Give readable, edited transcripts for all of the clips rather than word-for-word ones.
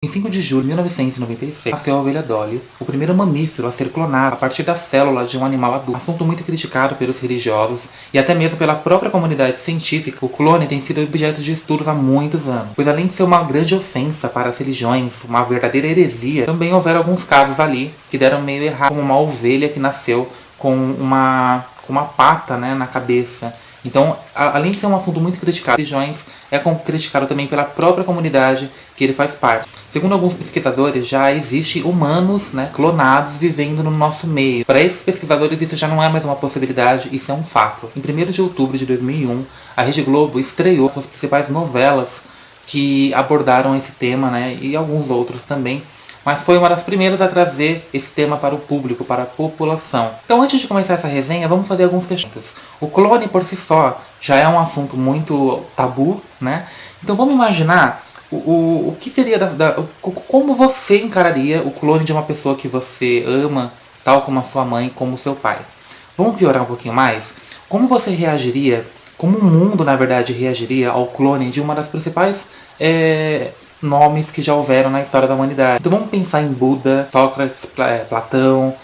Em 5 de julho de 1996, nasceu a ovelha Dolly, o primeiro mamífero a ser clonado a partir das células de um animal adulto. Assunto muito criticado pelos religiosos e até mesmo pela própria comunidade científica, o clone tem sido objeto de estudos há muitos anos. Pois além de ser uma grande ofensa para as religiões, uma verdadeira heresia, também houveram alguns casos ali que deram meio errado, como uma ovelha que nasceu com uma pata, né, na cabeça. Então, além de ser um assunto muito criticado, religiões é criticado também pela própria comunidade que ele faz parte. Segundo alguns pesquisadores, já existem humanos, né, clonados vivendo no nosso meio. Para esses pesquisadores, isso já não é mais uma possibilidade, isso é um fato. Em 1º de outubro de 2001, a Rede Globo estreou suas principais novelas que abordaram esse tema, né, e alguns outros também. Mas foi uma das primeiras a trazer esse tema para o público, para a população. Então, antes de começar essa resenha, vamos fazer alguns questionamentos. O clone por si só já é um assunto muito tabu, né? Então vamos imaginar o que seria como você encararia o clone de uma pessoa que você ama, tal como a sua mãe, como o seu pai. Vamos piorar um pouquinho mais? Como você reagiria, como o mundo, na verdade, reagiria ao clone de uma das principais nomes que já houveram na história da humanidade? Então vamos pensar em Buda, Sócrates, Platão,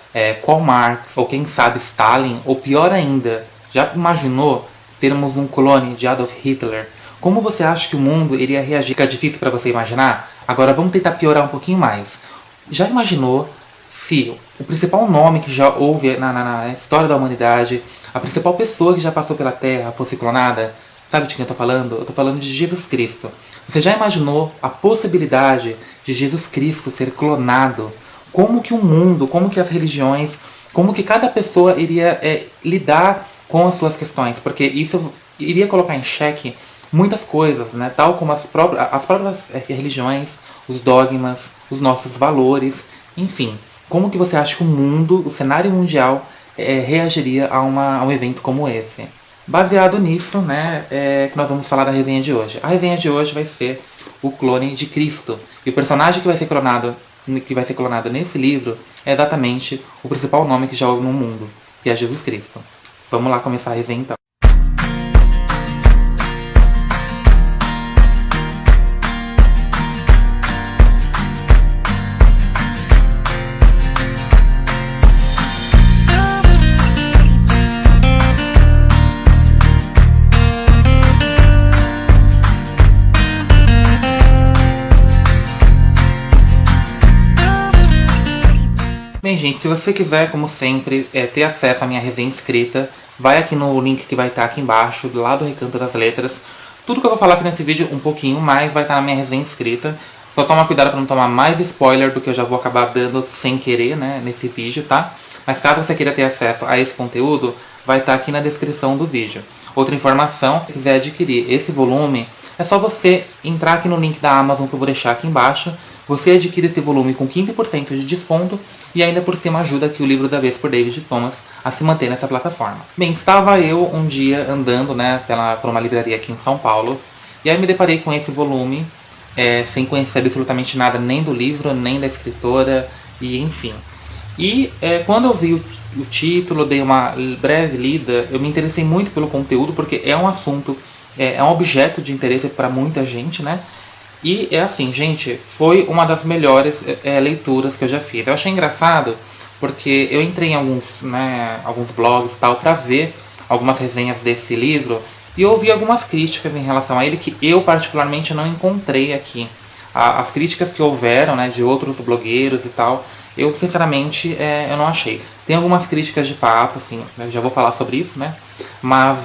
Karl Marx, ou quem sabe Stalin, ou pior ainda, já imaginou termos um clone de Adolf Hitler? Como você acha que o mundo iria reagir? Fica difícil para você imaginar? Agora vamos tentar piorar um pouquinho mais. Já imaginou se o principal nome que já houve na história da humanidade, a principal pessoa que já passou pela Terra fosse clonada? Sabe de quem eu tô falando? Eu tô falando de Jesus Cristo. Você já imaginou a possibilidade de Jesus Cristo ser clonado? Como que o mundo, como que as religiões, como que cada pessoa iria lidar com as suas questões? Porque isso iria colocar em xeque muitas coisas, né? Tal como as próprias religiões, os dogmas, os nossos valores, enfim. Como que você acha que o mundo, o cenário mundial, reagiria a um evento como esse? Baseado nisso, né, que nós vamos falar da resenha de hoje. A resenha de hoje vai ser o clone de Cristo. E o personagem que vai ser clonado nesse livro é exatamente o principal nome que já houve no mundo, que é Jesus Cristo. Vamos lá começar a resenha então. Bem, gente, se você quiser, como sempre, ter acesso à minha resenha escrita, vai aqui no link que vai estar aqui embaixo, do lado do recanto das letras. Tudo que eu vou falar aqui nesse vídeo, um pouquinho mais, vai estar na minha resenha escrita. Só toma cuidado para não tomar mais spoiler do que eu já vou acabar dando sem querer, né, nesse vídeo, tá? Mas caso você queira ter acesso a esse conteúdo, vai estar aqui na descrição do vídeo. Outra informação, se quiser adquirir esse volume, é só você entrar aqui no link da Amazon que eu vou deixar aqui embaixo. Você adquire esse volume com 15% de desconto e ainda por cima ajuda aqui o livro da vez por David Thomas a se manter nessa plataforma. Bem, estava eu um dia andando, né, por uma livraria aqui em São Paulo e aí me deparei com esse volume sem conhecer absolutamente nada nem do livro, nem da escritora e enfim. E quando eu vi o título, dei uma breve lida, eu me interessei muito pelo conteúdo porque é um assunto, é um objeto de interesse para muita gente, né? E é assim, gente, foi uma das melhores leituras que eu já fiz. Eu achei engraçado porque eu entrei em alguns blogs e tal pra ver algumas resenhas desse livro e eu ouvi algumas críticas em relação a ele que eu particularmente não encontrei aqui. As críticas que houveram, né, de outros blogueiros e tal, eu sinceramente eu não achei. Tem algumas críticas de fato, assim, eu já vou falar sobre isso, né? Mas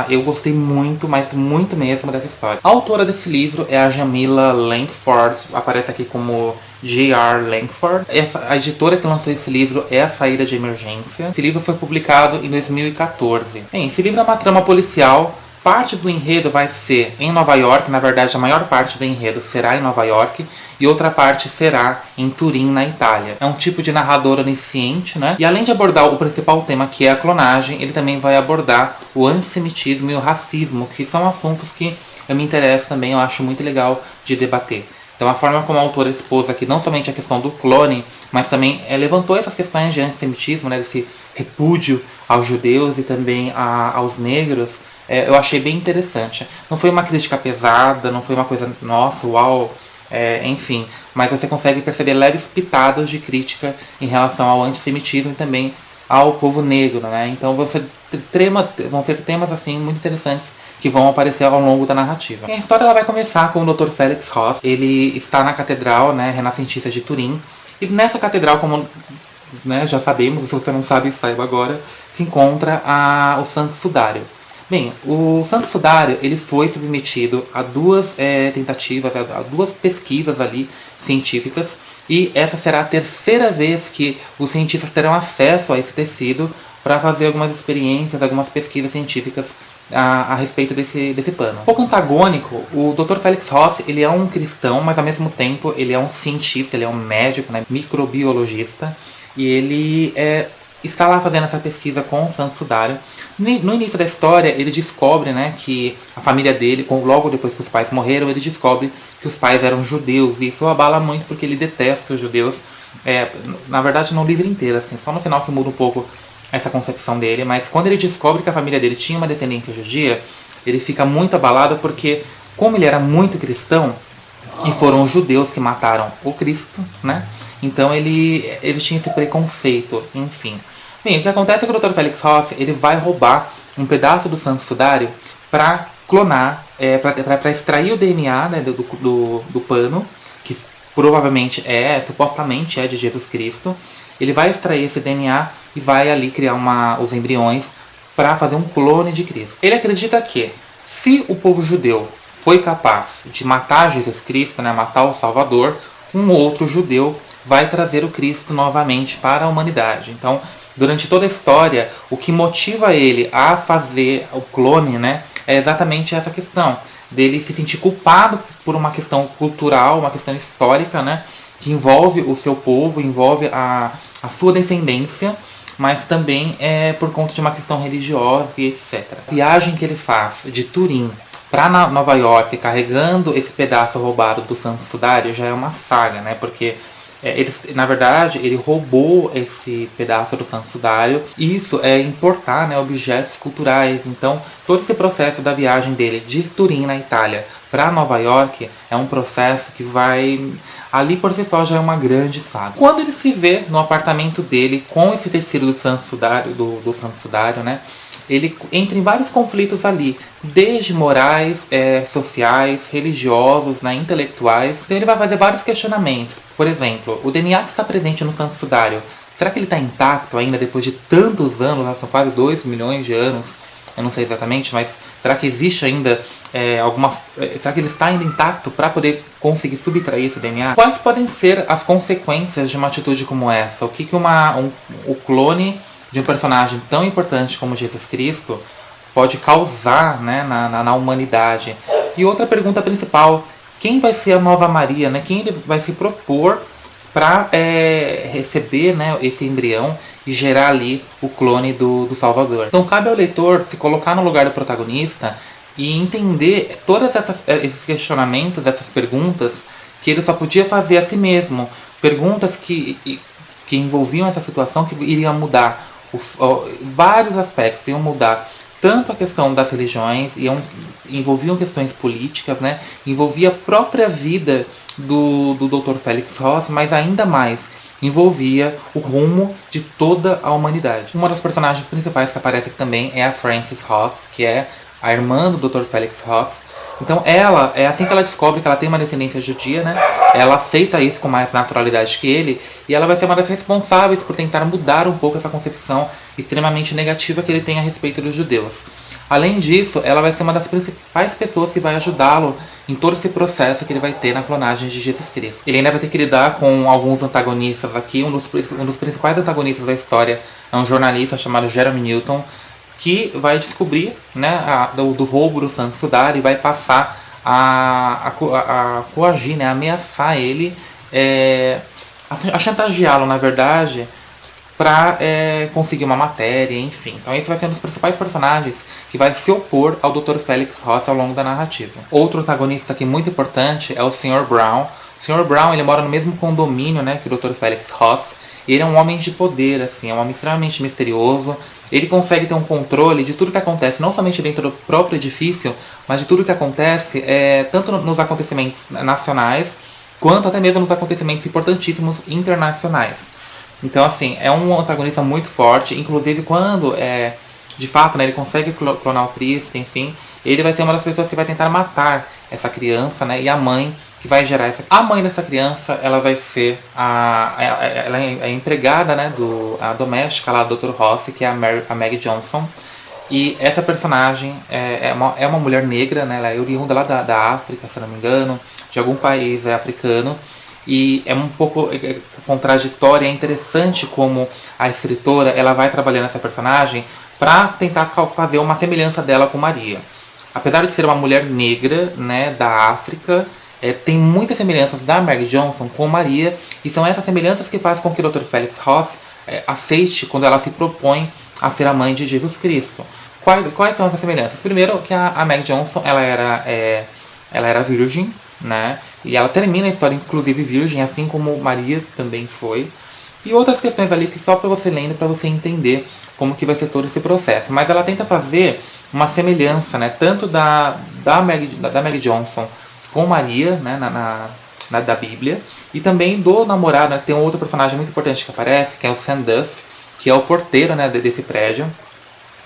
eu gostei muito, mas muito mesmo dessa história. A autora desse livro é a Jamila Langford, aparece aqui como J.R. Langford. A editora que lançou esse livro é a Saída de Emergência. Esse livro foi publicado em 2014. Bem, esse livro é uma trama policial. Parte do enredo vai ser em Nova York, na verdade a maior parte do enredo será em Nova York e outra parte será em Turim, na Itália. É um tipo de narrador onisciente, né? E além de abordar o principal tema, que é a clonagem, ele também vai abordar o antissemitismo e o racismo, que são assuntos que eu me interesso também, eu acho muito legal de debater. Então a forma como a autora expôs aqui não somente a questão do clone, mas também levantou essas questões de antissemitismo, né, desse repúdio aos judeus e também aos negros, eu achei bem interessante. Não foi uma crítica pesada, não foi uma coisa, nossa, uau, enfim. Mas você consegue perceber leves pitadas de crítica em relação ao antissemitismo e também ao povo negro, né? Então vão ser temas assim muito interessantes que vão aparecer ao longo da narrativa. E a história ela vai começar com o Dr. Felix Ross. Ele está na catedral, né, renascentista de Turim. E nessa catedral, como, né, já sabemos, se você não sabe, saiba agora, se encontra o Santo Sudário. Bem, o Santo Sudário ele foi submetido a duas tentativas, a duas pesquisas ali científicas, e essa será a terceira vez que os cientistas terão acesso a esse tecido para fazer algumas experiências, algumas pesquisas científicas a respeito desse pano. Um pouco antagônico, o Dr. Felix Ross ele é um cristão, mas ao mesmo tempo ele é um cientista, ele é um médico, né, microbiologista, e ele está lá fazendo essa pesquisa com o Santo Sudário. No início da história, ele descobre, né, que a família dele, logo depois que os pais morreram, ele descobre que os pais eram judeus. E isso o abala muito porque ele detesta os judeus. Na verdade, no livro inteiro, assim, só no final que muda um pouco essa concepção dele. Mas quando ele descobre que a família dele tinha uma descendência judia, ele fica muito abalado porque, como ele era muito cristão, e foram os judeus que mataram o Cristo, né? Então ele tinha esse preconceito, enfim. Bem, o que acontece é que o Dr. Felix Ross ele vai roubar um pedaço do Santo Sudário para clonar, para extrair o DNA, né, do pano, que provavelmente supostamente é de Jesus Cristo. Ele vai extrair esse DNA e vai ali criar os embriões para fazer um clone de Cristo. Ele acredita que se o povo judeu foi capaz de matar Jesus Cristo, né, matar o Salvador, um outro judeu vai trazer o Cristo novamente para a humanidade. Então, durante toda a história, o que motiva ele a fazer o clone, né, é exatamente essa questão dele se sentir culpado por uma questão cultural, uma questão histórica, né, que envolve o seu povo, envolve a sua descendência, mas também por conta de uma questão religiosa e etc. A viagem que ele faz de Turim para Nova York, carregando esse pedaço roubado do Santo Sudário, já é uma saga, né, porque na verdade, ele roubou esse pedaço do Santo Sudário. Isso é importar, né, objetos culturais. Então, todo esse processo da viagem dele de Turim, na Itália, para Nova York, é um processo que vai... Ali por si só já é uma grande saga. Quando ele se vê no apartamento dele com esse tecido do Santo Sudário, do Santo Sudário, né, ele entra em vários conflitos ali, desde morais, sociais, religiosos, né, intelectuais. Então ele vai fazer vários questionamentos. Por exemplo, o DNA que está presente no Santo Sudário, será que ele está intacto ainda depois de tantos anos? Né? São quase 2 milhões de anos, eu não sei exatamente, mas será que existe ainda será que ele está ainda intacto para poder conseguir subtrair esse DNA? Quais podem ser as consequências de uma atitude como essa? O que o clone de um personagem tão importante como Jesus Cristo pode causar, né, na humanidade? E outra pergunta principal, quem vai ser a nova Maria? Né? Quem ele vai se propor para receber, né, esse embrião e gerar ali o clone do Salvador? Então cabe ao leitor se colocar no lugar do protagonista e entender todos esses questionamentos, essas perguntas que ele só podia fazer a si mesmo. Perguntas que envolviam essa situação que iriam mudar vários aspectos, iam mudar tanto a questão das religiões, envolviam questões políticas, né? Envolvia a própria vida do Dr. Felix Ross, mas ainda mais envolvia o rumo de toda a humanidade. Uma das personagens principais que aparece aqui também é a Frances Ross, que é a irmã do Dr. Felix Ross. Então ela, assim que ela descobre que ela tem uma descendência judia, né, ela aceita isso com mais naturalidade que ele, e ela vai ser uma das responsáveis por tentar mudar um pouco essa concepção extremamente negativa que ele tem a respeito dos judeus. Além disso, ela vai ser uma das principais pessoas que vai ajudá-lo em todo esse processo que ele vai ter na clonagem de Jesus Cristo. Ele ainda vai ter que lidar com alguns antagonistas aqui. Um dos principais antagonistas da história é um jornalista chamado Jeremy Newton, que vai descobrir, né, do roubo do Santo Sudário e vai passar a coagir, né, a ameaçar ele, a chantageá-lo, na verdade, para conseguir uma matéria, enfim. Então esse vai ser um dos principais personagens que vai se opor ao Dr. Felix Ross ao longo da narrativa. Outro antagonista aqui muito importante é o Sr. Brown. O Sr. Brown ele mora no mesmo condomínio, né, que o Dr. Felix Ross. Ele é um homem de poder, assim, é um homem extremamente misterioso. Ele consegue ter um controle de tudo que acontece, não somente dentro do próprio edifício, mas de tudo que acontece, tanto nos acontecimentos nacionais, quanto até mesmo nos acontecimentos importantíssimos internacionais. Então, assim, é um antagonista muito forte, inclusive quando, de fato, né, ele consegue clonar o Cristo, enfim, ele vai ser uma das pessoas que vai tentar matar essa criança, né, e a mãe que vai gerar essa... A mãe dessa criança, ela vai ser ela é a empregada, né, a doméstica lá do Dr. Rossi, que é a Maggie Johnson. E essa personagem é uma mulher negra, né, ela é oriunda lá da África, se não me engano, de algum país africano. E é um pouco contraditória, é interessante como a escritora ela vai trabalhando essa personagem para tentar fazer uma semelhança dela com Maria. Apesar de ser uma mulher negra, né, da África, tem muitas semelhanças da Maggie Johnson com Maria, e são essas semelhanças que fazem com que o Dr. Felix Ross aceite quando ela se propõe a ser a mãe de Jesus Cristo. Quais são essas semelhanças? Primeiro, que a Maggie Johnson ela era virgem, né? E ela termina a história, inclusive, virgem, assim como Maria também foi. E outras questões ali que só para você lendo, para você entender como que vai ser todo esse processo. Mas ela tenta fazer uma semelhança, né? Tanto da Maggie Johnson com Maria, né? Da Bíblia. E também do namorado, né? Tem um outro personagem muito importante que aparece, que é o Sam Duff, que é o porteiro, né, desse prédio.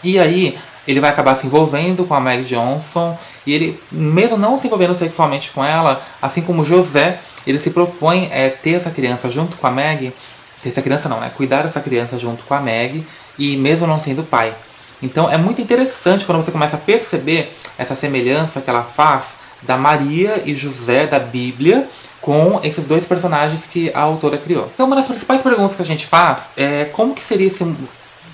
E aí ele vai acabar se envolvendo com a Maggie Johnson, e ele, mesmo não se envolvendo sexualmente com ela, assim como José, ele se propõe ter essa criança junto com a Maggie, ter essa criança não, né, cuidar dessa criança junto com a Maggie, e mesmo não sendo pai. Então é muito interessante quando você começa a perceber essa semelhança que ela faz da Maria e José da Bíblia com esses dois personagens que a autora criou. Então uma das principais perguntas que a gente faz é como que seria esse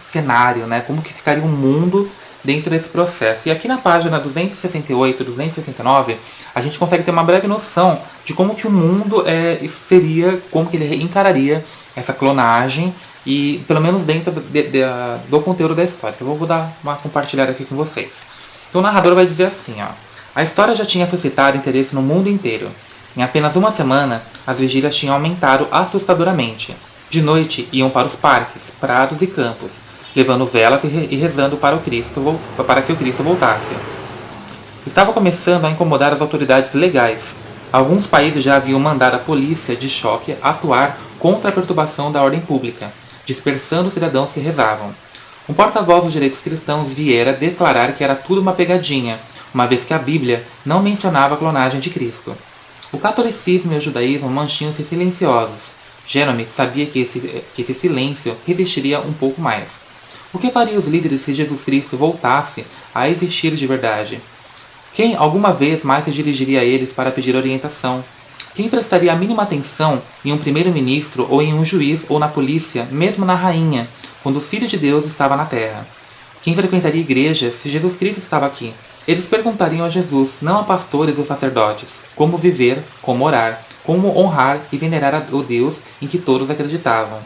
cenário, né? Como que ficaria um mundo dentro desse processo. E aqui na página 268, 269, a gente consegue ter uma breve noção de como que o mundo seria, como que ele encararia essa clonagem, e pelo menos dentro do conteúdo da história. Eu vou dar uma compartilhada aqui com vocês. Então o narrador vai dizer assim, ó: a história já tinha suscitado interesse no mundo inteiro. Em apenas uma semana, as vigílias tinham aumentado assustadoramente. De noite, iam para os parques, prados e campos, levando velas e rezando para que o Cristo voltasse. Estava começando a incomodar as autoridades legais. Alguns países já haviam mandado a polícia de choque atuar contra a perturbação da ordem pública, dispersando os cidadãos que rezavam. Um porta-voz dos direitos cristãos viera declarar que era tudo uma pegadinha, uma vez que a Bíblia não mencionava a clonagem de Cristo. O catolicismo e o judaísmo mantinham-se silenciosos. Jerome sabia que esse silêncio resistiria um pouco mais. O que faria os líderes se Jesus Cristo voltasse a existir de verdade? Quem alguma vez mais se dirigiria a eles para pedir orientação? Quem prestaria a mínima atenção em um primeiro-ministro ou em um juiz ou na polícia, mesmo na rainha, quando o Filho de Deus estava na terra? Quem frequentaria igrejas se Jesus Cristo estava aqui? Eles perguntariam a Jesus, não a pastores ou sacerdotes, como viver, como orar, como honrar e venerar o Deus em que todos acreditavam.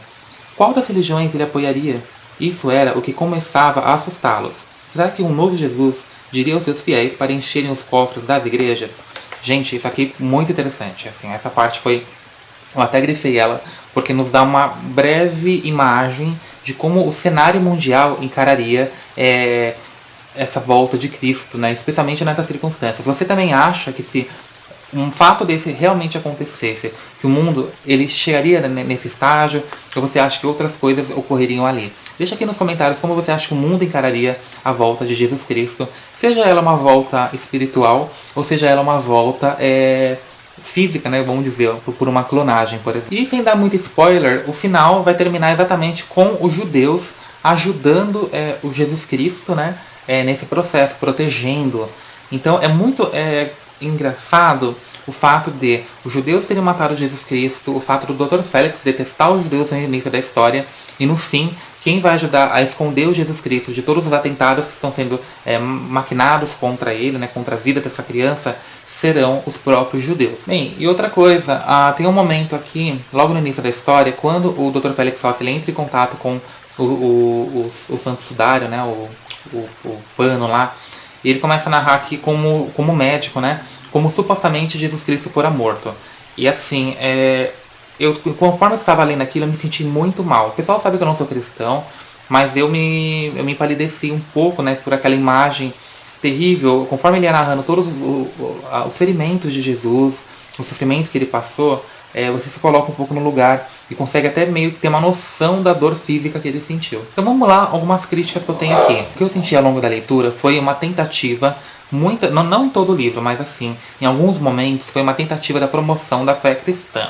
Qual das religiões ele apoiaria? Isso era o que começava a assustá-los. Será que um novo Jesus diria aos seus fiéis para encherem os cofres das igrejas? Gente, isso aqui é muito interessante. Assim, essa parte foi... Eu até grifei ela, porque nos dá uma breve imagem de como o cenário mundial encararia essa volta de Cristo, né? Especialmente nessas circunstâncias. Você também acha que se um fato desse realmente acontecesse, que o mundo ele chegaria nesse estágio, ou você acha que outras coisas ocorreriam ali? Deixa aqui nos comentários como você acha que o mundo encararia a volta de Jesus Cristo, seja ela uma volta espiritual, ou seja ela uma volta física, né, vamos dizer, por uma clonagem, por exemplo. E sem dar muito spoiler, o final vai terminar exatamente com os judeus ajudando o Jesus Cristo, né, nesse processo, protegendo. Então é muito engraçado o fato de os judeus terem matado Jesus Cristo, o fato do Dr. Félix detestar os judeus no início da história, e no fim, quem vai ajudar a esconder o Jesus Cristo de todos os atentados que estão sendo maquinados contra ele, né, contra a vida dessa criança, serão os próprios judeus. Bem, e outra coisa, tem um momento aqui, logo no início da história, quando o Dr. Felix Ross entra em contato com o santo sudário, né, o pano lá, e ele começa a narrar aqui como médico, né, como supostamente Jesus Cristo fora morto. E assim, conforme eu estava lendo aquilo, eu me senti muito mal. O pessoal sabe que eu não sou cristão, mas eu me empalideci um pouco, né, por aquela imagem terrível. Conforme ele ia narrando todos os ferimentos de Jesus, o sofrimento que ele passou, você se coloca um pouco no lugar e consegue até meio que ter uma noção da dor física que ele sentiu. Então vamos lá, algumas críticas que eu tenho aqui. O que eu senti ao longo da leitura foi uma tentativa, não em todo o livro, mas assim, em alguns momentos foi uma tentativa da promoção da fé cristã.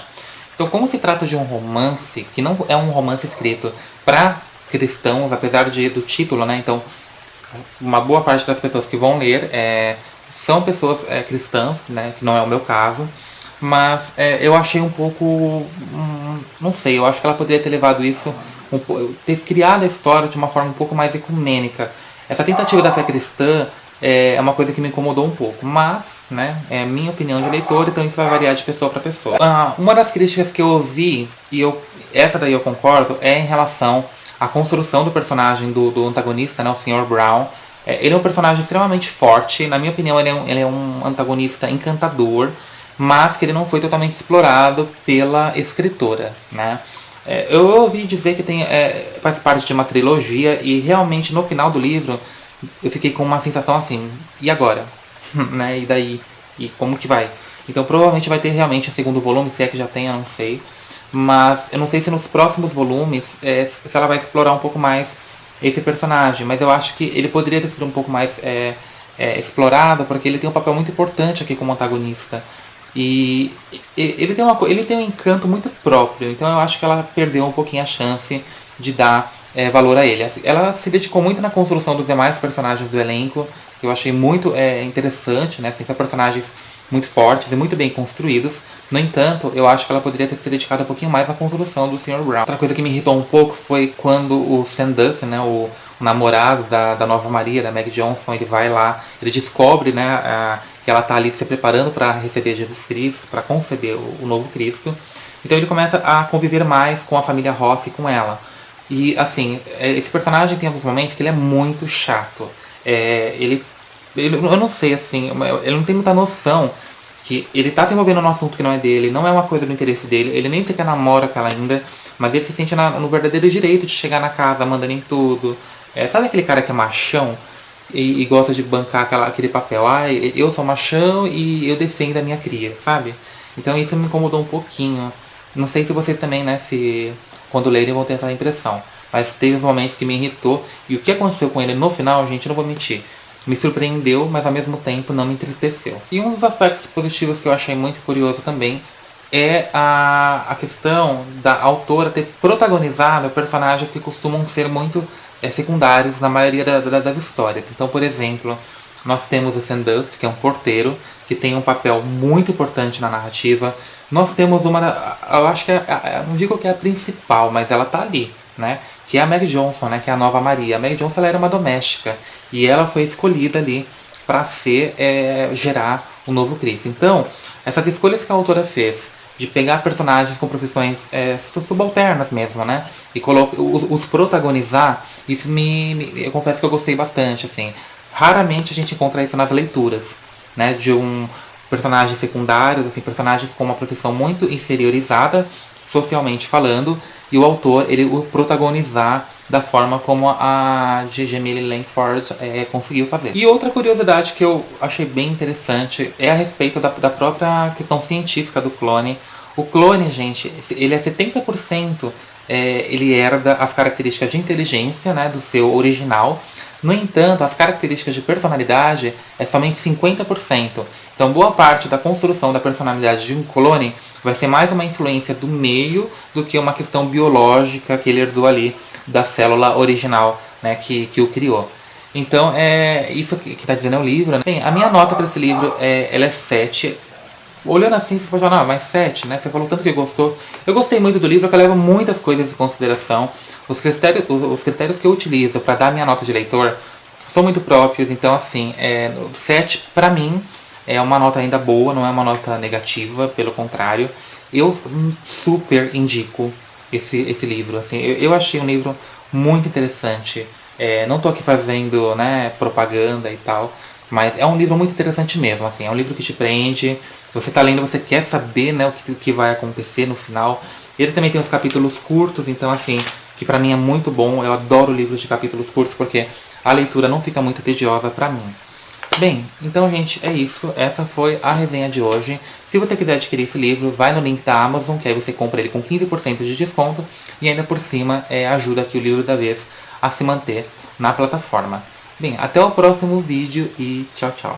Então, como se trata de um romance, que não é um romance escrito para cristãos, apesar do título, né? Então, uma boa parte das pessoas que vão ler são pessoas cristãs, né? Que não é o meu caso. Mas eu achei um pouco... não sei, eu acho que ela poderia ter levado isso... ter criado a história de uma forma um pouco mais ecumênica. Essa tentativa da fé cristã é uma coisa que me incomodou um pouco, mas, né, é minha opinião de leitor, então isso vai variar de pessoa para pessoa. Uma das críticas que eu ouvi, essa daí eu concordo, é em relação à construção do personagem do antagonista, né, o Sr. Brown. Ele é um personagem extremamente forte, na minha opinião ele é um antagonista encantador, mas que ele não foi totalmente explorado pela escritora, né. Eu ouvi dizer que faz parte de uma trilogia e realmente no final do livro eu fiquei com uma sensação assim, e agora? Né? E daí? E como que vai? Então provavelmente vai ter realmente o segundo volume, se é que já tem, eu não sei. Mas eu não sei se nos próximos volumes se ela vai explorar um pouco mais esse personagem. Mas eu acho que ele poderia ter sido um pouco mais explorado, porque ele tem um papel muito importante aqui como antagonista. E ele tem um encanto muito próprio, então eu acho que ela perdeu um pouquinho a chance de dar valor a ele. Ela se dedicou muito na construção dos demais personagens do elenco, que eu achei muito interessante, né? Assim, são personagens muito fortes e muito bem construídos. No entanto, eu acho que ela poderia ter se dedicado um pouquinho mais à construção do Sr. Brown. Outra coisa que me irritou um pouco foi quando o Sam Duff, né, o namorado da Nova Maria, da Meg Johnson, ele vai lá, ele descobre, né, que ela está ali se preparando para receber Jesus Cristo, para conceber o novo Cristo. Então ele começa a conviver mais com a família Ross e com ela. E assim, esse personagem tem alguns momentos que ele é muito chato. Eu não sei, assim, ele não tem muita noção que ele tá se envolvendo num assunto que não é dele, não é uma coisa do interesse dele, ele nem sequer namora com ela ainda, mas ele se sente no verdadeiro direito de chegar na casa mandando em tudo. Sabe aquele cara que é machão e gosta de bancar aquele papel? Eu sou machão e eu defendo a minha cria, sabe? Então isso me incomodou um pouquinho. Não sei se vocês também, né, se quando lerem vão ter essa impressão. Mas teve uns momentos que me irritou. E o que aconteceu com ele no final, gente, não vou mentir. Me surpreendeu, mas ao mesmo tempo não me entristeceu. E um dos aspectos positivos que eu achei muito curioso também é a questão da autora ter protagonizado personagens que costumam ser muito secundários na maioria das histórias. Então, por exemplo, nós temos o Sam Duff, que é um porteiro, que tem um papel muito importante na narrativa. Nós temos eu acho que não digo que é a principal, mas ela tá ali, né? Que é a Meg Johnson, né? Que é a Nova Maria. A Meg Johnson ela era uma doméstica e ela foi escolhida ali para gerar o novo Cristo. Então, essas escolhas que a autora fez de pegar personagens com profissões subalternas mesmo, né? E os protagonizar, isso eu confesso que eu gostei bastante, assim. Raramente a gente encontra isso nas leituras, né? De personagens secundários, assim, personagens com uma profissão muito inferiorizada, socialmente falando, e o autor, ele o protagonizar da forma como a Jamie Langford conseguiu fazer. E outra curiosidade que eu achei bem interessante é a respeito da própria questão científica do clone. O clone, gente, ele é 70%, ele herda as características de inteligência, né, do seu original. No entanto, as características de personalidade é somente 50%. Então, boa parte da construção da personalidade de um clone vai ser mais uma influência do meio do que uma questão biológica que ele herdou ali da célula original, né, que o criou. Então, isso que está dizendo é o livro, né? Bem, a minha nota para esse livro ela é 7. Olhando assim, você pode falar, não, mas 7, né? Você falou tanto que gostou. Eu gostei muito do livro, porque eu levo muitas coisas em consideração. Os critérios que eu utilizo para dar minha nota de leitor são muito próprios. Então, assim, 7 para mim é uma nota ainda boa, não é uma nota negativa, pelo contrário. Eu super indico esse livro. Assim, eu achei um livro muito interessante. Não tô aqui fazendo, né, propaganda e tal, mas é um livro muito interessante mesmo. Assim, é um livro que te prende. Você tá lendo, você quer saber, né, o que vai acontecer no final. Ele também tem uns capítulos curtos, então assim, que pra mim é muito bom. Eu adoro livros de capítulos curtos porque a leitura não fica muito tediosa pra mim. Bem, então gente, é isso. Essa foi a resenha de hoje. Se você quiser adquirir esse livro, vai no link da Amazon, que aí você compra ele com 15% de desconto. E ainda por cima, ajuda aqui o livro da vez a se manter na plataforma. Bem, até o próximo vídeo e tchau, tchau.